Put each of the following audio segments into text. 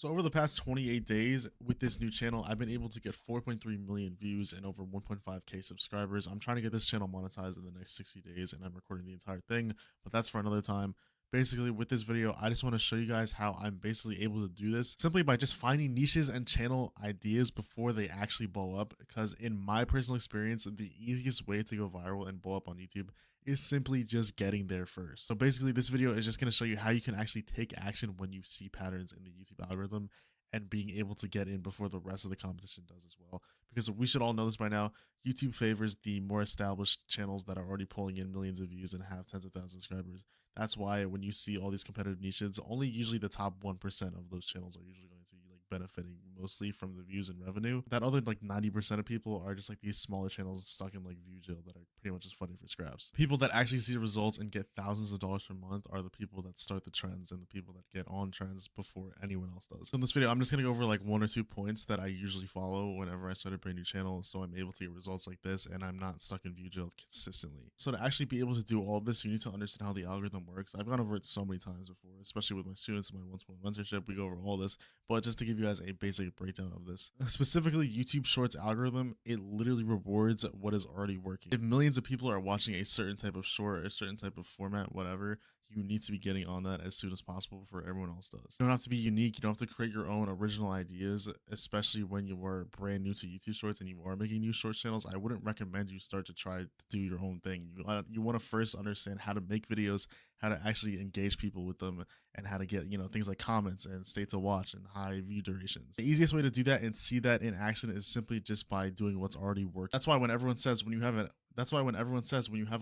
So over the past 28 days with this new channel, I've been able to get 4.3 million views and over 1.5k subscribers. I'm trying to get this channel monetized in the next 60 days and I'm recording the entire thing, but that's for another time. Basically, with this video, I just want to show you guys how I'm basically able to do this simply by just finding niches and channel ideas before they actually blow up. Because in my personal experience, the easiest way to go viral and blow up on YouTube is simply just getting there first. So basically, this video is just going to show you how you can actually take action when you see patterns in the YouTube algorithm and being able to get in before the rest of the competition does as well. Because we should all know this by now, YouTube favors the more established channels that are already pulling in millions of views and have tens of thousands of subscribers. That's why when you see all these competitive niches, only usually the top 1% of those channels are usually going to be like benefiting mostly from the views and revenue. That other like 90% of people are just like these smaller channels stuck in like view jail that are pretty much just funny for scraps. People that actually see results and get thousands of dollars per month are the people that start the trends and the people that get on trends before anyone else does. So in this video, I'm just going to go over like 1 or 2 points that I usually follow whenever I start a brand new channel, so I'm able to get results like this and I'm not stuck in view jail consistently. So to actually be able to do all of this, you need to understand how the algorithm works. I've gone over it so many times before, especially with my students in my one-to-one mentorship. We go over all this, but just to give you guys a basic breakdown of this, specifically YouTube Shorts algorithm, it literally rewards what is already working. If millions of people are watching a certain type of short, a certain type of format, whatever, you need to be getting on that as soon as possible before everyone else does. You don't have to be unique. You don't have to create your own original ideas, especially when you are brand new to YouTube Shorts and you are making new short channels. I wouldn't recommend you start to try to do your own thing. You want to first understand how to make videos, how to actually engage people with them, and how to get, things like comments and stay to watch and high view durations. The easiest way to do that and see that in action is simply just by doing what's already working. That's why when everyone says when you have a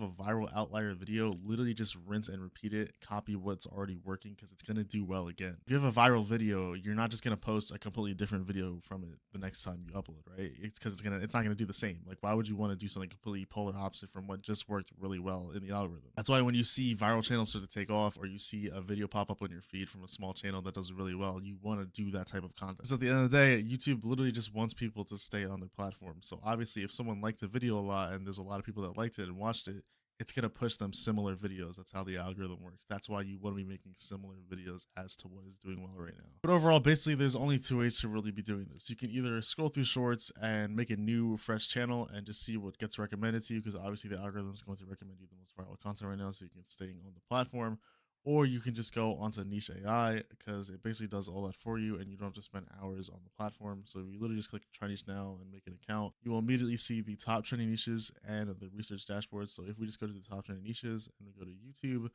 viral outlier video, literally just rinse and repeat it, copy what's already working, because it's going to do well again. If you have a viral video, you're not just going to post a completely different video from it the next time you upload, right? It's because it's not going to do the same. Like, why would you want to do something completely polar opposite from what just worked really well in the algorithm? That's why when you see viral channels start to take off, or you see a video pop up on your feed from a small channel that does really well, you want to do that type of content. So at the end of the day, YouTube literally just wants people to stay on their platform. So obviously, if someone liked a video a lot and there's a lot of people that liked it and watched it, it's going to push them similar videos. That's how the algorithm works. That's why you want to be making similar videos as to what is doing well right now. But overall, basically, there's only 2 ways to really be doing this. You can either scroll through shorts and make a new, fresh channel and just see what gets recommended to you, because obviously the algorithm is going to recommend you the most viral content right now, so you can stay on the platform. Or you can just go onto Niche AI, because it basically does all that for you and you don't have to spend hours on the platform. So if you literally just click try niche now and make an account, you will immediately see the top trending niches and the research dashboard. So if we just go to the top trending niches and we go to YouTube,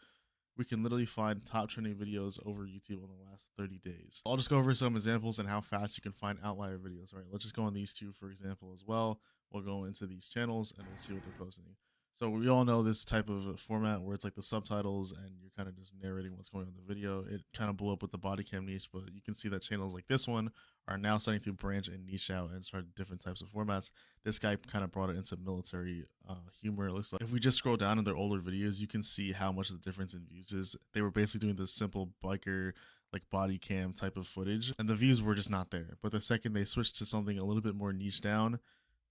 we can literally find top trending videos over YouTube on the last 30 days. I'll just go over some examples and how fast you can find outlier videos. All right, let's just go on these 2, for example, as well. We'll go into these channels and we'll see what they're posting. So we all know this type of format where it's like the subtitles and you're kind of just narrating what's going on in the video. It kind of blew up with the body cam niche, but you can see that channels like this one are now starting to branch and niche out and start different types of formats. This guy kind of brought it into military humor. It looks like if we just scroll down in their older videos, you can see how much the difference in views is. They were basically doing this simple biker like body cam type of footage and the views were just not there. But the second they switched to something a little bit more niche down,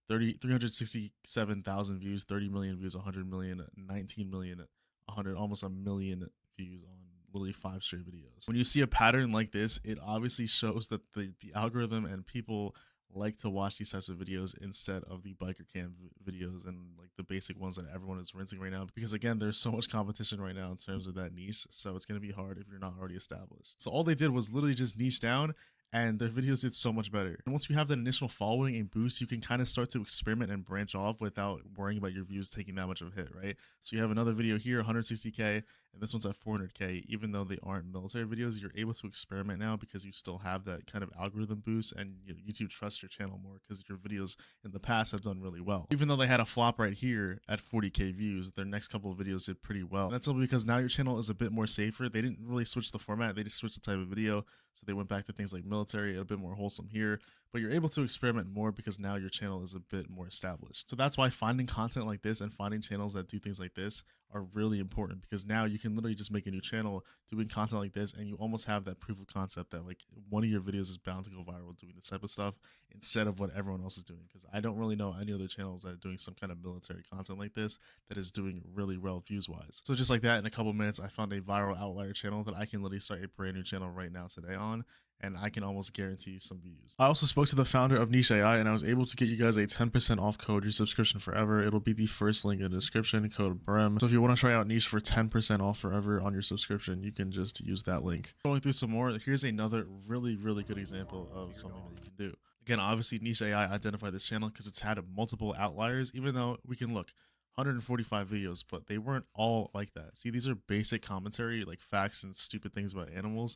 367,000 views, 30 million views, 100 million, 19 million, 100, almost a million views on literally 5 straight videos. When you see a pattern like this, it obviously shows that the algorithm and people like to watch these types of videos instead of the biker cam videos and like the basic ones that everyone is rinsing right now, because again, there's so much competition right now in terms of that niche, so it's going to be hard if you're not already established. So all they did was literally just niche down and their videos did so much better. And once you have that initial following and boost, you can kind of start to experiment and branch off without worrying about your views taking that much of a hit, right? So you have another video here, 160K, and this one's at 400K. Even though they aren't military videos, you're able to experiment now because you still have that kind of algorithm boost, and YouTube trusts your channel more because your videos in the past have done really well. Even though they had a flop right here at 40K views, their next couple of videos did pretty well. And that's simply because now your channel is a bit more safer. They didn't really switch the format, they just switched the type of video. So they went back to things like military, a bit more wholesome here, but you're able to experiment more because now your channel is a bit more established. So that's why finding content like this and finding channels that do things like this are really important, because now you can literally just make a new channel doing content like this and you almost have that proof of concept that like one of your videos is bound to go viral doing this type of stuff instead of what everyone else is doing. Because I don't really know any other channels that are doing some kind of military content like this that is doing really well views wise. So just like that, in a couple minutes I found a viral outlier channel that I can literally start a brand new channel right now today on, and I can almost guarantee some views. I also spoke to the founder of Niche AI, and I was able to get you guys a 10% off code, your subscription forever. It'll be the first link in the description, code Brem. So if you want to try out Niche for 10% off forever on your subscription, you can just use that link. Going through some more, here's another really good example of something that you can do. Again, obviously Niche AI identified this channel because it's had multiple outliers, even though we can look 145 videos, but they weren't all like that. See, these are basic commentary, like facts and stupid things about animals,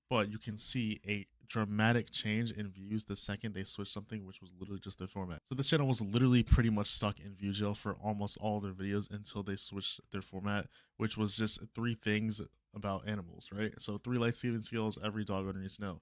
but you can see a dramatic change in views the second they switched something, which was literally just their format. So this channel was literally pretty much stuck in view jail for almost all their videos until they switched their format, which was just 3 things about animals, right? So 3 life-saving skills every dog owner needs to know.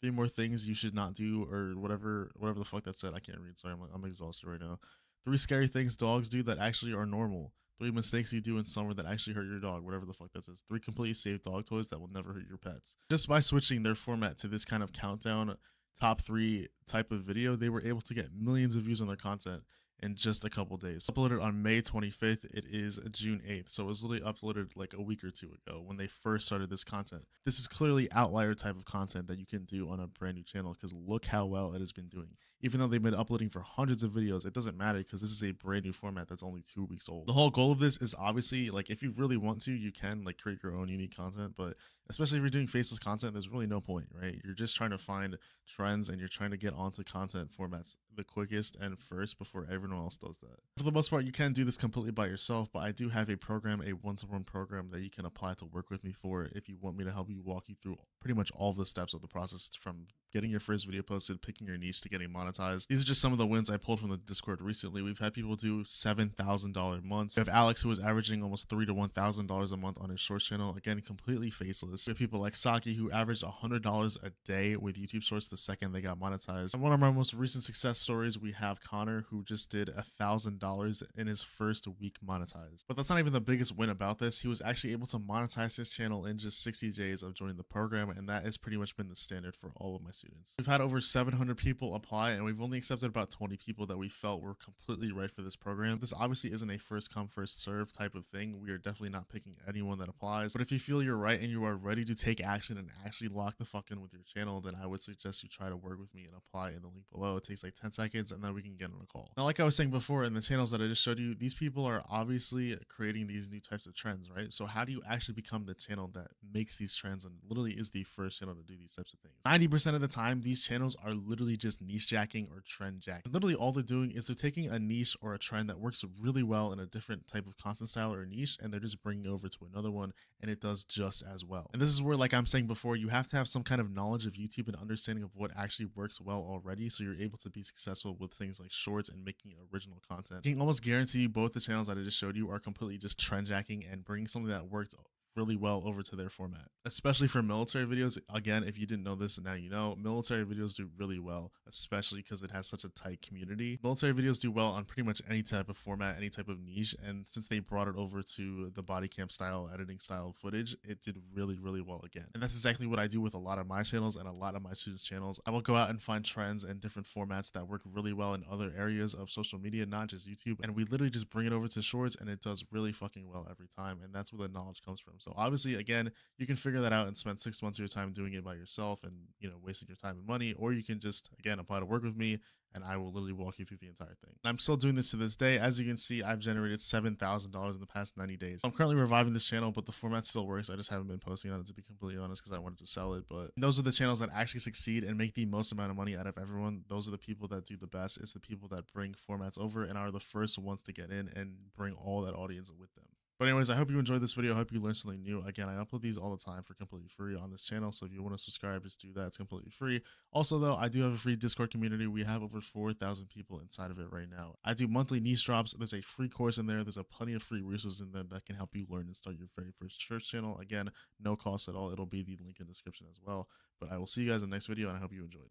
3 more things you should not do, or whatever the fuck that said. I can't read. Sorry, I'm exhausted right now. 3 scary things dogs do that actually are normal. 3 mistakes you do in summer that actually hurt your dog, whatever the fuck that says. 3 completely safe dog toys that will never hurt your pets. Just by switching their format to this kind of countdown top 3 type of video, they were able to get millions of views on their content in just a couple days. Uploaded on May 25th, it is June 8th, so it was literally uploaded like a week or 2 ago when they first started this content. This is clearly outlier type of content that you can do on a brand new channel, because look how well it has been doing. Even though they've been uploading for hundreds of videos, it doesn't matter because this is a brand new format that's only 2 weeks old. The whole goal of this is obviously, like, if you really want to, you can like create your own unique content, but especially if you're doing faceless content, there's really no point, right? You're just trying to find trends and you're trying to get onto content formats the quickest and first before everyone else does that. For the most part, you can do this completely by yourself, but I do have a program, a one-to-one program that you can apply to work with me for if you want me to help you walk you through pretty much all the steps of the process, from getting your first video posted, picking your niche, to getting monetized. These are just some of the wins I pulled from the Discord recently. We've had people do $7,000 months. We have Alex, who was averaging almost $3,000 to $1,000 a month on his short channel, again completely faceless. We have people like Saki, who averaged $100 a day with YouTube Shorts the second they got monetized. And one of our most recent success stories, we have Connor, who just did $1,000 in his first week monetized. But that's not even the biggest win about this. He was actually able to monetize his channel in just 60 days of joining the program, and that has pretty much been the standard for all of my students. We've had over 700 people apply, and we've only accepted about 20 people that we felt were completely right for this program. This obviously isn't a first come first serve type of thing. We are definitely not picking anyone that applies, but if you feel you're right and you are ready to take action and actually lock the fuck in with your channel, then I would suggest you try to work with me and apply in the link below. It takes like 10 seconds and then we can get on a call. Now, like I was saying before, in the channels that I just showed you, these people are obviously creating these new types of trends, right? So how do you actually become the channel that makes these trends and literally is the first channel to do these types of things? 90% of the time, these channels are literally just niche jacking or trend jacking. Literally all they're doing is they're taking a niche or a trend that works really well in a different type of content style or niche, and they're just bringing it over to another one, and it does just as well. And this is where, like I'm saying before, you have to have some kind of knowledge of YouTube and understanding of what actually works well already, so you're able to be successful with things like shorts and making original content. I can almost guarantee you both the channels that I just showed you are completely just trend jacking and bringing something that worked really well over to their format, especially for military videos. Again, if you didn't know this, now you know, military videos do really well, especially because it has such a tight community. Military videos do well on pretty much any type of format, any type of niche, and since they brought it over to the body cam style, editing style footage, it did really well again. And that's exactly what I do with a lot of my channels and a lot of my students' channels. I will go out and find trends and different formats that work really well in other areas of social media, not just YouTube, and we literally just bring it over to shorts, and it does really fucking well every time, and that's where the knowledge comes from. So obviously, again, you can figure that out and spend 6 months of your time doing it by yourself and, you know, wasting your time and money, or you can just, again, apply to work with me and I will literally walk you through the entire thing. And I'm still doing this to this day. As you can see, I've generated $7,000 in the past 90 days. I'm currently reviving this channel, but the format still works. I just haven't been posting on it, to be completely honest, because I wanted to sell it. But those are the channels that actually succeed and make the most amount of money out of everyone. Those are the people that do the best. It's the people that bring formats over and are the first ones to get in and bring all that audience with them. But anyways, I hope you enjoyed this video. I hope you learned something new. Again, I upload these all the time for completely free on this channel. So if you want to subscribe, just do that. It's completely free. Also, though, I do have a free Discord community. We have over 4,000 people inside of it right now. I do monthly niche drops. There's a free course in there. There's a plenty of free resources in there that can help you learn and start your very first church channel. Again, no cost at all. It'll be the link in the description as well. But I will see you guys in the next video, and I hope you enjoyed.